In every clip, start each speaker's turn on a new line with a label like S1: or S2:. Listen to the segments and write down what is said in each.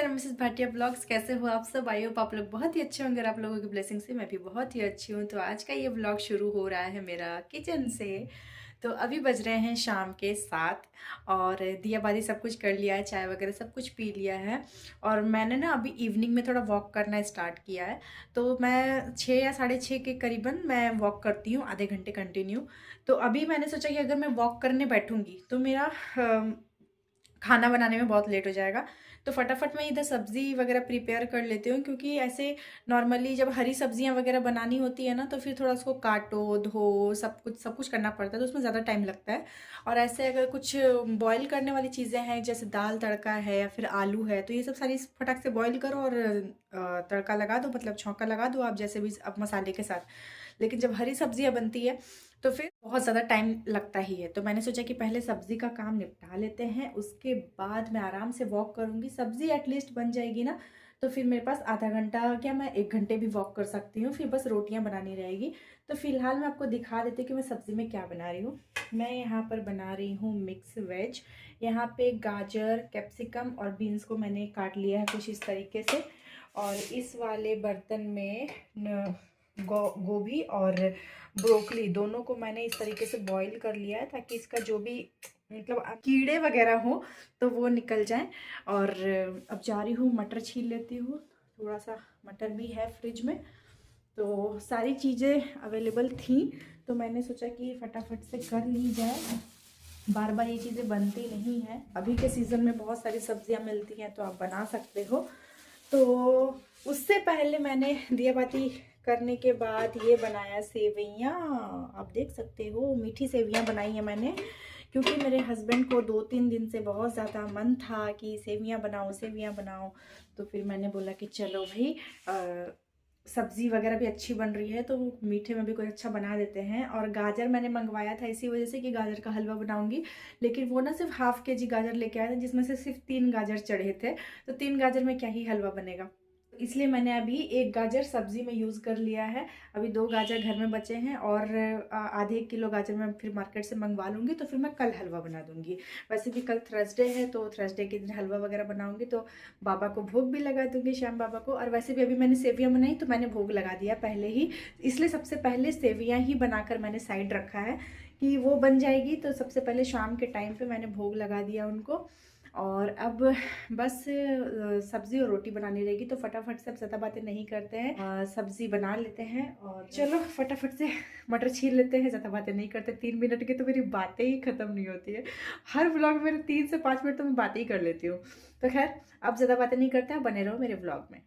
S1: नमस्कार Mrs Bhatia blogs, कैसे हो आप सब? आई होप आप लोग बहुत ही अच्छे होंगे और आप लोगों की ब्लेसिंग से मैं भी बहुत ही अच्छी हूँ। तो आज का ये ब्लॉग शुरू हो रहा है मेरा किचन से। तो अभी बज रहे हैं शाम के 7 और दियाबाती सब कुछ कर लिया है, चाय वगैरह सब कुछ पी लिया है। और मैंने ना अभी इवनिंग में थोड़ा वॉक करना स्टार्ट किया है। तो मैं 6 या 6:30 के करीबन मैं वॉक करती हूँ, आधे घंटे कंटिन्यू। तो अभी मैंने सोचा कि अगर मैं वॉक करने बैठूंगी तो मेरा खाना बनाने में बहुत लेट हो जाएगा। तो फटाफट मैं इधर सब्ज़ी वगैरह प्रिपेयर कर लेती हूँ, क्योंकि ऐसे नॉर्मली जब हरी सब्जियाँ वगैरह बनानी होती है ना, तो फिर थोड़ा उसको काटो, धो, सब कुछ करना पड़ता है, तो उसमें ज़्यादा टाइम लगता है। और ऐसे अगर कुछ बॉईल करने वाली चीज़ें हैं, जैसे दाल तड़का है या फिर आलू है, तो ये सब सारी फटाक से बॉईल करो और तड़का लगा दो, मतलब छौंका लगा दो आप जैसे भी अब मसाले के साथ। लेकिन जब हरी सब्जियाँ बनती है तो फिर बहुत ज़्यादा टाइम लगता ही है। तो मैंने सोचा कि पहले सब्ज़ी का काम निपटा लेते हैं, उसके बाद मैं आराम से वॉक करूँगी। सब्ज़ी एटलीस्ट बन जाएगी ना, तो फिर मेरे पास आधा घंटा क्या, मैं 1 घंटे भी वॉक कर सकती हूँ। फिर बस रोटियाँ बनानी रहेगी। तो फिलहाल मैं आपको दिखा देती हूँ कि मैं सब्ज़ी में क्या बना रही हूँ। मैं यहाँ पर बना रही हूँ मिक्स वेज। यहाँ पे गाजर, कैप्सिकम और बीन्स को मैंने काट लिया है कुछ इस तरीके से। और इस वाले बर्तन में गोभी और ब्रोकली दोनों को मैंने इस तरीके से बॉईल कर लिया है, ताकि इसका जो भी मतलब कीड़े वगैरह हो तो वो निकल जाए। और अब जा रही हूँ मटर छील लेती हूँ। थोड़ा सा मटर भी है फ्रिज में, तो सारी चीज़ें अवेलेबल थी, तो मैंने सोचा कि फटाफट से कर ली जाए। बार बार ये चीज़ें बनती नहीं हैं। अभी के सीज़न में बहुत सारी सब्जियां मिलती हैं, तो आप बना सकते हो। तो उससे पहले मैंने दियाबाती करने के बाद ये बनाया सेवइयाँ। आप देख सकते हो, मीठी सेवइयाँ बनाई हैं मैंने, क्योंकि मेरे हस्बैंड को 2-3 दिन से बहुत ज़्यादा मन था कि सेवइयाँ बनाओ सेवइयाँ बनाओ। तो फिर मैंने बोला कि चलो भाई, सब्ज़ी वगैरह भी अच्छी बन रही है तो मीठे में भी कुछ अच्छा बना देते हैं। और गाजर मैंने मंगवाया था इसी वजह से कि गाजर का हलवा बनाऊंगी, लेकिन वो ना सिर्फ ½ kg गाजर लेके आया था, जिसमें से सिर्फ 3 गाजर चढ़े थे। तो 3 गाजर में क्या ही हलवा बनेगा, इसलिए मैंने अभी 1 गाजर सब्जी में यूज़ कर लिया है। अभी 2 गाजर घर में बचे हैं और आधे 1 किलो गाजर मैं फिर मार्केट से मंगवा लूँगी, तो फिर मैं कल हलवा बना दूँगी। वैसे भी कल थर्सडे है, तो थर्सडे के दिन हलवा वगैरह बनाऊँगी, तो बाबा को भोग भी लगा दूँगी, श्याम बाबा को। और वैसे भी अभी मैंने सेवियाँ बनाई तो मैंने भोग लगा दिया पहले ही, इसलिए सबसे पहले सेवियाँ ही बनाकर मैंने साइड रखा है कि वो बन जाएगी। तो सबसे पहले शाम के टाइम पे मैंने भोग लगा दिया उनको। और अब बस सब्ज़ी और रोटी बनानी रहेगी, तो फटाफट से अब ज़्यादा बातें नहीं करते हैं, सब्ज़ी बना लेते हैं। और चलो फटाफट से मटर छील लेते हैं, ज़्यादा बातें नहीं करते। 3 मिनट की तो मेरी बातें ही ख़त्म नहीं होती है। हर व्लॉग में 3 से 5 मिनट तो मैं बातें ही कर लेती हूँ। तो खैर, अब ज़्यादा बातें नहीं करते हैं, बने रहो मेरे व्लॉग में।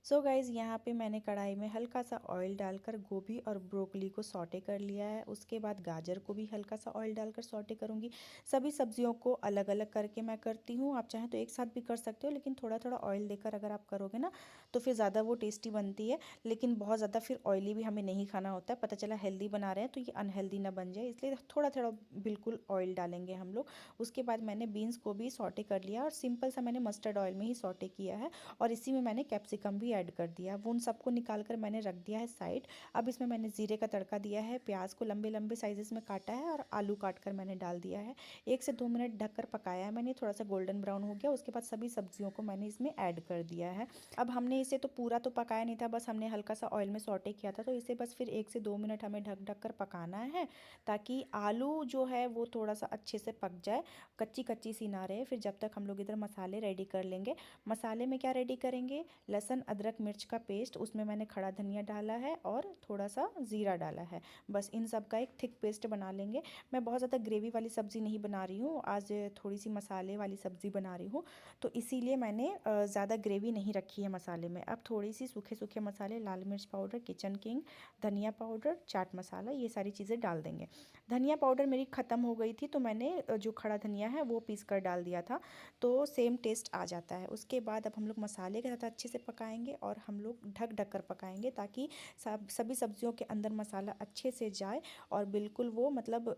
S2: सो गाइज़ यहाँ पे मैंने कढ़ाई में हल्का सा ऑयल डालकर गोभी और ब्रोकली को सॉटे कर लिया है। उसके बाद गाजर को भी हल्का सा ऑयल डालकर सॉटे करूँगी। सभी सब्जियों को अलग अलग करके मैं करती हूँ। आप चाहें तो एक साथ भी कर सकते हो, लेकिन थोड़ा थोड़ा ऑयल देकर अगर आप करोगे ना तो फिर ज़्यादा वो टेस्टी बनती है। लेकिन बहुत ज़्यादा फिर ऑयली भी हमें नहीं खाना होता है। पता चला हेल्दी बना रहे हैं तो ये अनहेल्दी ना बन जाए, इसलिए थोड़ा थोड़ा बिल्कुल ऑयल डालेंगे हम लोग। उसके बाद मैंने बीन्स को भी सॉटे कर लिया और सिंपल सा मैंने मस्टर्ड ऑयल में ही सॉटे किया है। और इसी में मैंने कैप्सिकम भी ऐड कर दिया। वो उन सबको निकाल कर मैंने रख दिया है साइड। अब इसमें मैंने ज़ीरे का तड़का दिया है, प्याज को लंबे लंबे साइजेस में काटा है और आलू काट कर मैंने डाल दिया है। 1 से 2 मिनट ढककर पकाया है मैंने, थोड़ा सा गोल्डन ब्राउन हो गया। उसके बाद सभी सब्जियों को मैंने इसमें ऐड कर दिया है। अब हमने इसे तो पूरा तो पकाया नहीं था, बस हमने हल्का सा ऑयल में सॉटे किया था, तो इसे बस फिर 1 से 2 मिनट हमें ढक ढक कर पकाना है, ताकि आलू जो है वो थोड़ा सा अच्छे से पक जाए, कच्ची कच्ची सी ना रहे। फिर जब तक हम लोग इधर मसाले रेडी कर लेंगे। मसाले में क्या रेडी करेंगे, लहसुन अदरक मिर्च का पेस्ट, उसमें मैंने खड़ा धनिया डाला है और थोड़ा सा ज़ीरा डाला है। बस इन सब का एक थिक पेस्ट बना लेंगे। मैं बहुत ज़्यादा ग्रेवी वाली सब्ज़ी नहीं बना रही हूँ आज, थोड़ी सी मसाले वाली सब्ज़ी बना रही हूँ, तो इसीलिए मैंने ज़्यादा ग्रेवी नहीं रखी है मसाले में। अब थोड़ी सी सूखे सूखे मसाले, लाल मिर्च पाउडर, किचन किंग, धनिया पाउडर, चाट मसाला, ये सारी चीज़ें डाल देंगे। धनिया पाउडर मेरी ख़त्म हो गई थी, तो मैंने जो खड़ा धनिया है वो पीस कर डाल दिया था, तो सेम टेस्ट आ जाता है। उसके बाद अब हम लोग मसाले के साथ अच्छे से पकाएंगे और हम लोग ढक ढक कर पकाएंगे, ताकि सभी सब्जियों के अंदर मसाला अच्छे से जाए और बिल्कुल वो मतलब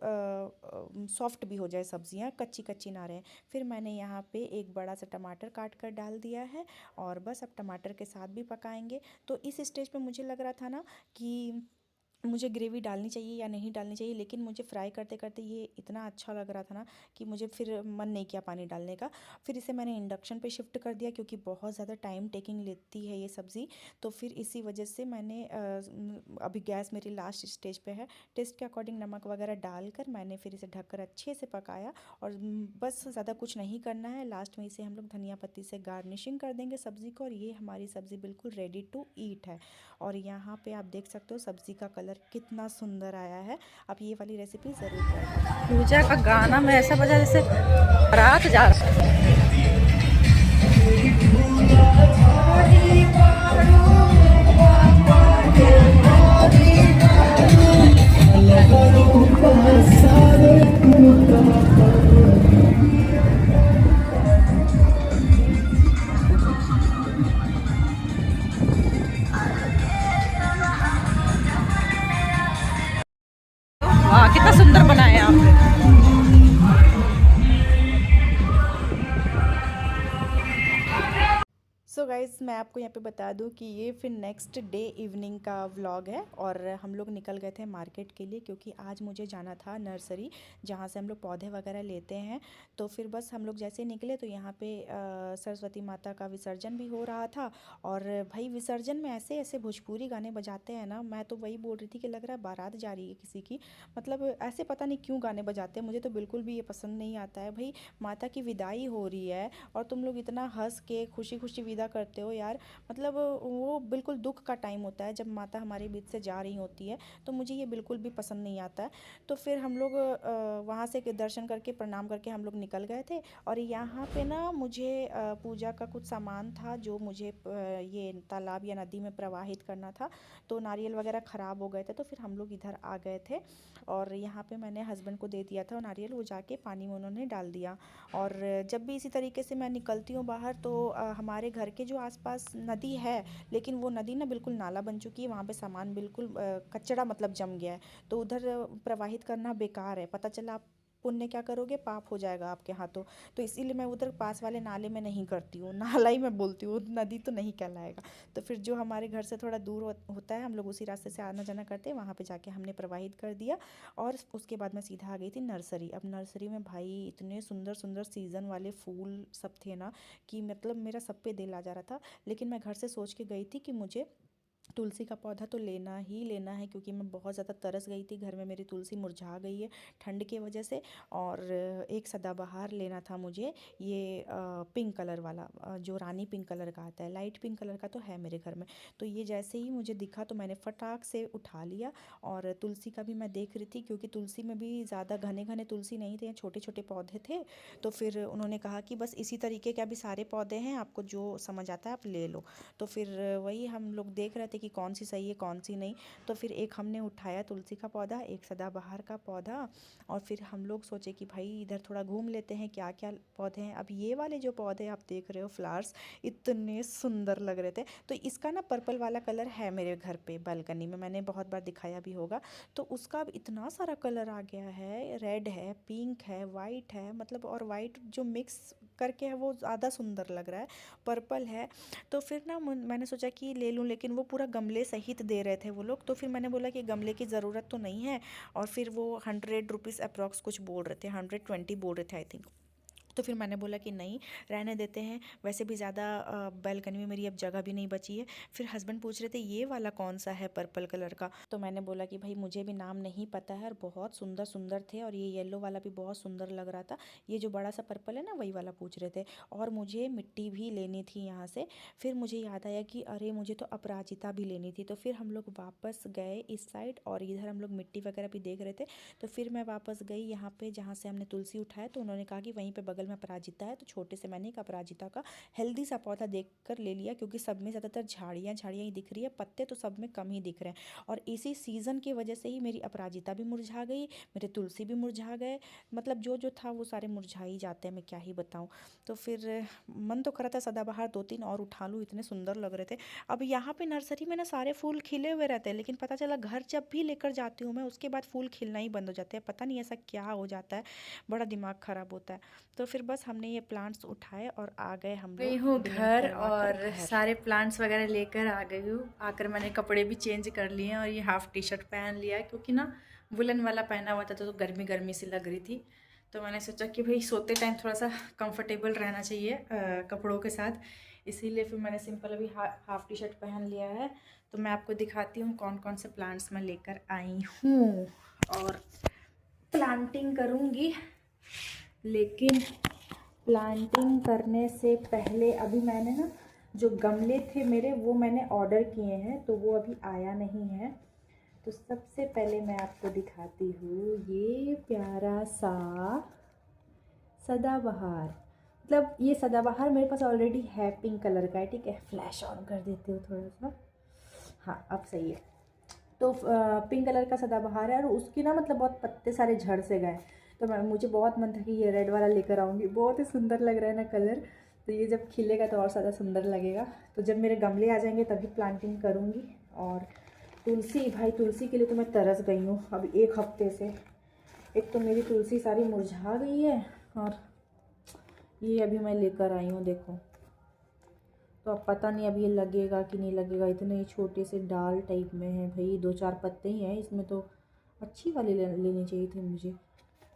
S2: सॉफ्ट भी हो जाए, सब्जियां कच्ची कच्ची ना रहें। फिर मैंने यहाँ पे एक बड़ा सा टमाटर काट कर डाल दिया है और बस अब टमाटर के साथ भी पकाएंगे। तो इस स्टेज पे मुझे लग रहा था ना कि मुझे ग्रेवी डालनी चाहिए या नहीं डालनी चाहिए, लेकिन मुझे फ्राई करते करते ये इतना अच्छा लग रहा था ना कि मुझे फिर मन नहीं किया पानी डालने का। फिर इसे मैंने इंडक्शन पे शिफ्ट कर दिया क्योंकि बहुत ज़्यादा टाइम टेकिंग लेती है ये सब्ज़ी। तो फिर इसी वजह से मैंने अभी गैस मेरी लास्ट स्टेज पे है। टेस्ट के अकॉर्डिंग नमक वगैरह डालकर मैंने फिर इसे ढककर अच्छे से पकाया। और बस ज़्यादा कुछ नहीं करना है, लास्ट में इसे हम लोग धनिया पत्ती से गार्निशिंग कर देंगे सब्ज़ी को, और ये हमारी सब्ज़ी बिल्कुल रेडी टू ईट है। और यहाँ पे आप देख सकते हो सब्ज़ी का कलर कितना सुंदर आया है। आप ये वाली रेसिपी ज़रूर ट्राई करना।
S1: पूजा का गाना में ऐसा बजा जैसे बारात जा रहा है। वाह, कितना सुंदर बनाया है आपने।
S2: सो गाइज़, मैं आपको यहाँ पे बता दूँ कि ये फिर नेक्स्ट डे इवनिंग का व्लॉग है। और हम लोग निकल गए थे मार्केट के लिए क्योंकि आज मुझे जाना था नर्सरी, जहाँ से हम लोग पौधे वगैरह लेते हैं। तो फिर बस हम लोग जैसे निकले तो यहाँ पे सरस्वती माता का विसर्जन भी हो रहा था। और भाई विसर्जन में ऐसे ऐसे भोजपुरी गाने बजाते हैं ना, मैं तो वही बोल रही थी कि लग रहा है बारात जा रही है किसी की। मतलब ऐसे पता नहीं क्यों गाने बजाते हैं, मुझे तो बिल्कुल भी ये पसंद नहीं आता है। भाई माता की विदाई हो रही है और तुम लोग इतना हंस के खुशी खुशी विदा करते हो यार। मतलब वो बिल्कुल दुख का टाइम होता है जब माता हमारे बीच से जा रही होती है। तो मुझे ये बिल्कुल भी पसंद नहीं आता है। तो फिर हम लोग वहाँ से दर्शन करके प्रणाम करके हम लोग निकल गए थे। और यहाँ पे ना मुझे पूजा का कुछ सामान था जो मुझे ये तालाब या नदी में प्रवाहित करना था। तो नारियल वगैरह ख़राब हो गए थे तो फिर हम लोग इधर आ गए थे। और यहाँ पे मैंने हस्बैंड को दे दिया था नारियल, वो जाके पानी में उन्होंने डाल दिया। और जब भी इसी तरीके से मैं निकलती हूँ बाहर तो हमारे घर के जो आसपास नदी है, लेकिन वो नदी ना बिल्कुल नाला बन चुकी है, वहाँ पे सामान बिल्कुल कचड़ा मतलब जम गया है। तो उधर प्रवाहित करना बेकार है, पता चला आप पुण्य क्या करोगे, पाप हो जाएगा आपके हाथों। तो इसीलिए मैं उधर पास वाले नाले में नहीं करती हूँ, नाला ही मैं बोलती हूँ, नदी तो नहीं कहलाएगा। तो फिर जो हमारे घर से थोड़ा दूर होता है, हम लोग उसी रास्ते से आना जाना करते हैं, वहाँ पे जाके हमने प्रवाहित कर दिया। और उसके बाद मैं सीधा आ गई थी नर्सरी। अब नर्सरी में भाई इतने सुंदर सुंदर सीज़न वाले फूल सब थे ना कि मतलब मेरा सब पे दिल आ जा रहा था। लेकिन मैं घर से सोच के गई थी कि मुझे तुलसी का पौधा तो लेना ही लेना है, क्योंकि मैं बहुत ज़्यादा तरस गई थी, घर में मेरी तुलसी मुरझा गई है ठंड की वजह से। और एक सदाबहार लेना था मुझे, ये पिंक कलर वाला, जो रानी पिंक कलर का आता है, लाइट पिंक कलर का तो है मेरे घर में। तो ये जैसे ही मुझे दिखा तो मैंने फटाक से उठा लिया। और तुलसी का भी मैं देख रही थी क्योंकि तुलसी में भी ज़्यादा घने घने तुलसी नहीं थे, छोटे छोटे पौधे थे। तो फिर उन्होंने कहा कि बस इसी तरीके के अभी सारे पौधे हैं, आपको जो समझ आता है आप ले लो। तो फिर वही हम लोग देख रहे थे कि कौन सी सही है कौन सी नहीं। तो फिर एक हमने उठाया तुलसी का पौधा, एक सदाबहार का पौधा। और फिर हम लोग सोचे कि भाई इधर थोड़ा घूम लेते हैं क्या क्या पौधे हैं। अब ये वाले जो पौधे आप देख रहे हो फ्लावर्स, इतने सुंदर लग रहे थे। तो इसका ना पर्पल वाला कलर है मेरे घर पे बालकनी में, मैंने बहुत बार दिखाया भी होगा। तो उसका अब इतना सारा कलर आ गया है, रेड है, पिंक है, वाइट है, मतलब और वाइट जो मिक्स करके है वो ज़्यादा सुंदर लग रहा है, पर्पल है। तो फिर ना मैंने सोचा कि ले लूँ, लेकिन वो पूरा गमले सहित दे रहे थे वो लोग। तो फिर मैंने बोला कि गमले की ज़रूरत तो नहीं है। और फिर वो 100 रुपीज़ अप्रॉक्स कुछ बोल रहे थे, 120 बोल रहे थे आई थिंक। तो फिर मैंने बोला कि नहीं, रहने देते हैं, वैसे भी ज़्यादा बालकनी में मेरी अब जगह भी नहीं बची है। फिर हस्बैंड पूछ रहे थे ये वाला कौन सा है पर्पल कलर का। तो मैंने बोला कि भाई मुझे भी नाम नहीं पता है, और बहुत सुंदर सुंदर थे। और ये येलो वाला भी बहुत सुंदर लग रहा था। ये जो बड़ा सा पर्पल है ना वही वाला पूछ रहे थे। और मुझे मिट्टी भी लेनी थी यहाँ से। फिर मुझे याद आया कि अरे मुझे तो अपराजिता भी लेनी थी। तो फिर हम लोग वापस गए इस साइड, और इधर हम लोग मिट्टी वगैरह भी देख रहे थे। तो फिर मैं वापस गई यहाँ पे जहाँ से हमने तुलसी उठाया, तो उन्होंने कहा कि वहीं पे बगल में अपराजिता है। तो छोटे से मैंने एक अपराजिता का हेल्दी सा पौधा देख कर ले लिया, क्योंकि सब में ज़्यादातर झाड़ियाँ झाड़ियाँ ही दिख रही है, पत्ते तो सब में कम ही दिख रहे हैं। और इसी सीज़न की वजह से ही मेरी अपराजिता भी मुरझा गई, मेरे तुलसी भी मुरझा गए। मतलब जो जो था वो सारे मुरझा ही जाते हैं, मैं क्या ही बताऊँ। तो फिर मन तो कर रहा था सदाबहार दो तीन और उठा लूँ, इतने सुंदर लग रहे थे। अब यहाँ पे नर्सरी में ना सारे फूल खिले हुए रहते हैं, लेकिन पता चला घर जब भी लेकर जाती हूँ मैं उसके बाद फूल खिलना ही बंद हो जाते हैं, पता नहीं ऐसा क्या हो जाता है, बड़ा दिमाग ख़राब होता है। तो फिर फिर बस हमने ये प्लांट्स उठाए और आ गए हम
S1: गई
S2: लोग
S1: हूँ
S2: ब्लिंक
S1: घर
S2: करवा कर
S1: और
S2: घर।
S1: सारे प्लांट्स वगैरह लेकर आ गई हूँ। आकर मैंने कपड़े भी चेंज कर लिए हैं और ये हाफ़ टी शर्ट पहन लिया है, क्योंकि ना वुलन वाला पहना हुआ था तो गर्मी गर्मी सी लग रही थी। तो मैंने सोचा कि भाई सोते टाइम थोड़ा सा कंफर्टेबल रहना चाहिए कपड़ों के साथ, इसीलिए फिर मैंने सिंपल अभी हाफ़ टी शर्ट पहन लिया है। तो मैं आपको दिखाती हूँ कौन कौन से प्लांट्स मैं लेकर आई हूँ और प्लांटिंग करूँगी। लेकिन प्लांटिंग करने से पहले अभी मैंने ना जो गमले थे मेरे वो मैंने ऑर्डर किए हैं, तो वो अभी आया नहीं है। तो सबसे पहले मैं आपको दिखाती हूँ ये प्यारा सा सदाबहार। मतलब ये सदाबहार मेरे पास ऑलरेडी है, पिंक कलर का है, ठीक है। फ्लैश ऑन कर देती हूँ थोड़ा सा, हाँ अब सही है। तो पिंक कलर का सदाबहार है और उसकी ना मतलब बहुत पत्ते सारे झड़ से गए। तो मुझे बहुत मन था कि ये रेड वाला लेकर आऊँगी, बहुत ही सुंदर लग रहा है ना कलर। तो ये जब खिलेगा तो और ज़्यादा सुंदर लगेगा। तो जब मेरे गमले आ जाएंगे तभी प्लांटिंग करूँगी। और तुलसी, भाई तुलसी के लिए तो मैं तरस गई हूँ अभी 1 हफ्ते से। एक तो मेरी तुलसी सारी मुरझा गई है और ये अभी मैं लेकर आई हूँ, देखो। तो अब पता नहीं अब ये लगेगा कि नहीं लगेगा, इतने ही छोटे से डाल टाइप में है भाई, 2-4 पत्ते ही हैं इसमें, तो अच्छी वाली लेनी चाहिए थी मुझे।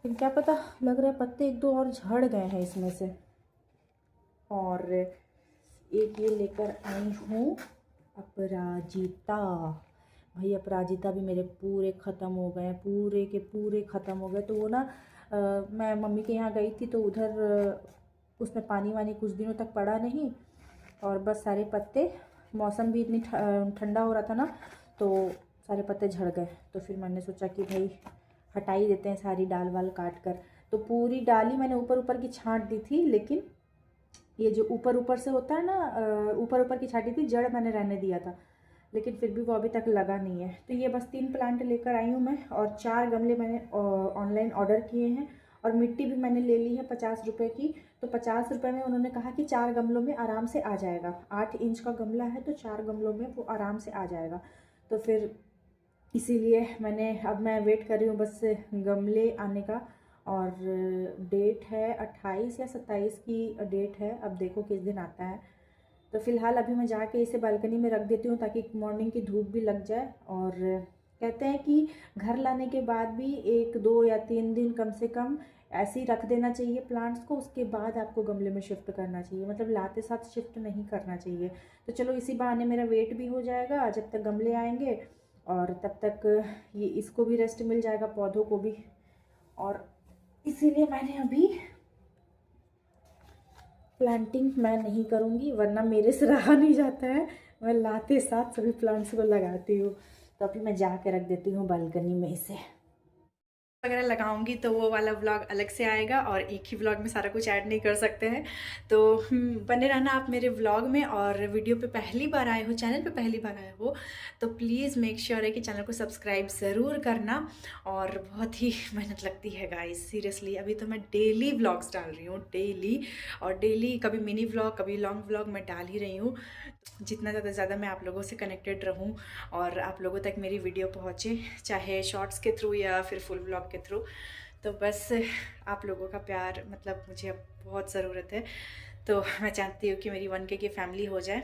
S1: लेकिन क्या पता, लग रहा है पत्ते 1-2 और झड़ गए हैं इसमें से। और एक ये लेकर आई हूँ अपराजिता। भाई अपराजिता भी मेरे पूरे ख़त्म हो गए हैं, पूरे के पूरे ख़त्म हो गए। तो वो ना मैं मम्मी के यहाँ गई थी तो उधर उसमें पानी वानी कुछ दिनों तक पड़ा नहीं और बस सारे पत्ते, मौसम भी इतनी ठंडा हो रहा था ना, तो सारे पत्ते झड़ गए। तो फिर मैंने सोचा कि भाई हटा ही देते हैं सारी डाल वाल काट कर। तो पूरी डाली मैंने ऊपर ऊपर की छांट दी थी, लेकिन ये जो ऊपर ऊपर से होता है ना, ऊपर ऊपर की छांटी थी, जड़ मैंने रहने दिया था, लेकिन फिर भी वो अभी तक लगा नहीं है। तो ये बस 3 प्लांट लेकर आई हूँ मैं और 4 गमले मैंने ऑनलाइन ऑर्डर किए हैं। और मिट्टी भी मैंने ले ली है 50 रुपये की। तो 50 रुपये में उन्होंने कहा कि 4 गमलों में आराम से आ जाएगा। 8 इंच का गमला है तो 4 गमलों में वो आराम से आ जाएगा। तो फिर इसीलिए अब मैं वेट कर रही हूँ बस गमले आने का। और डेट है 28 या 27 की डेट है, अब देखो किस दिन आता है। तो फ़िलहाल अभी मैं जाके इसे बालकनी में रख देती हूँ ताकि मॉर्निंग की धूप भी लग जाए। और कहते हैं कि घर लाने के बाद भी 1-2 या 3 दिन कम से कम ऐसे ही रख देना चाहिए प्लांट्स को, उसके बाद आपको गमले में शिफ्ट करना चाहिए, मतलब लाते साथ शिफ्ट नहीं करना चाहिए। तो चलो इसी बहाने मेरा वेट भी हो जाएगा जब तक गमले आएंगे, और तब तक ये इसको भी रेस्ट मिल जाएगा, पौधों को भी। और इसीलिए मैंने अभी प्लांटिंग मैं नहीं करूँगी, वरना मेरे से रहा नहीं जाता है, मैं लाते साथ सभी प्लांट्स को लगाती हूँ। तो अभी मैं जा के रख देती हूँ बालकनी में इसे वगैरह लगाऊंगी। तो वो वाला व्लॉग अलग से आएगा और एक ही व्लॉग में सारा कुछ ऐड नहीं कर सकते हैं। तो बने रहना आप मेरे व्लॉग में। और वीडियो पे पहली बार आए हो, चैनल पे पहली बार आए हो, तो प्लीज़ मेक श्योर है कि चैनल को सब्सक्राइब ज़रूर करना। और बहुत ही मेहनत लगती है गाइस, सीरियसली। अभी तो मैं डेली व्लॉग्स डाल रही हूँ, डेली। और डेली कभी मिनी व्लॉग, कभी लॉन्ग व्लॉग मैं डाल ही रही हूँ। जितना ज़्यादा मैं आप लोगों से कनेक्टेड रहूँ और आप लोगों तक मेरी वीडियो पहुँचे, चाहे शॉर्ट्स के थ्रू या फिर फुल व्लॉग के थ्रू, तो बस आप लोगों का प्यार मतलब मुझे अब बहुत ज़रूरत है। तो मैं चाहती हूँ कि मेरी 1K की फैमिली हो जाए।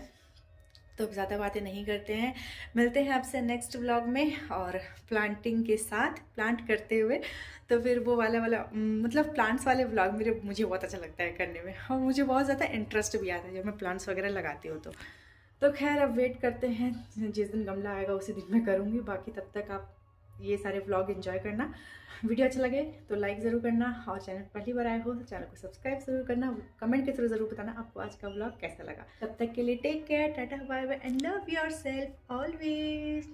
S1: तो अब ज़्यादा बातें नहीं करते हैं, मिलते हैं आपसे नेक्स्ट व्लॉग में और प्लांटिंग के साथ, प्लांट करते हुए। तो फिर वो वाला मतलब प्लांट्स वाले व्लॉग मुझे बहुत अच्छा लगता है करने में, और मुझे बहुत ज़्यादा इंटरेस्ट भी आता है जब मैं प्लांट्स वगैरह लगाती हूँ। तो खैर अब वेट करते हैं, जिस दिन गमला आएगा उसी दिन मैं करूँगी। बाकी तब तक आप ये सारे व्लॉग एंजॉय करना। वीडियो अच्छा लगे तो लाइक ज़रूर करना, और चैनल पहली बार आए हो तो चैनल को सब्सक्राइब ज़रूर करना। कमेंट के थ्रू ज़रूर बताना आपको आज का व्लॉग कैसा लगा। तब तक के लिए take care, tata bye bye and love yourself always.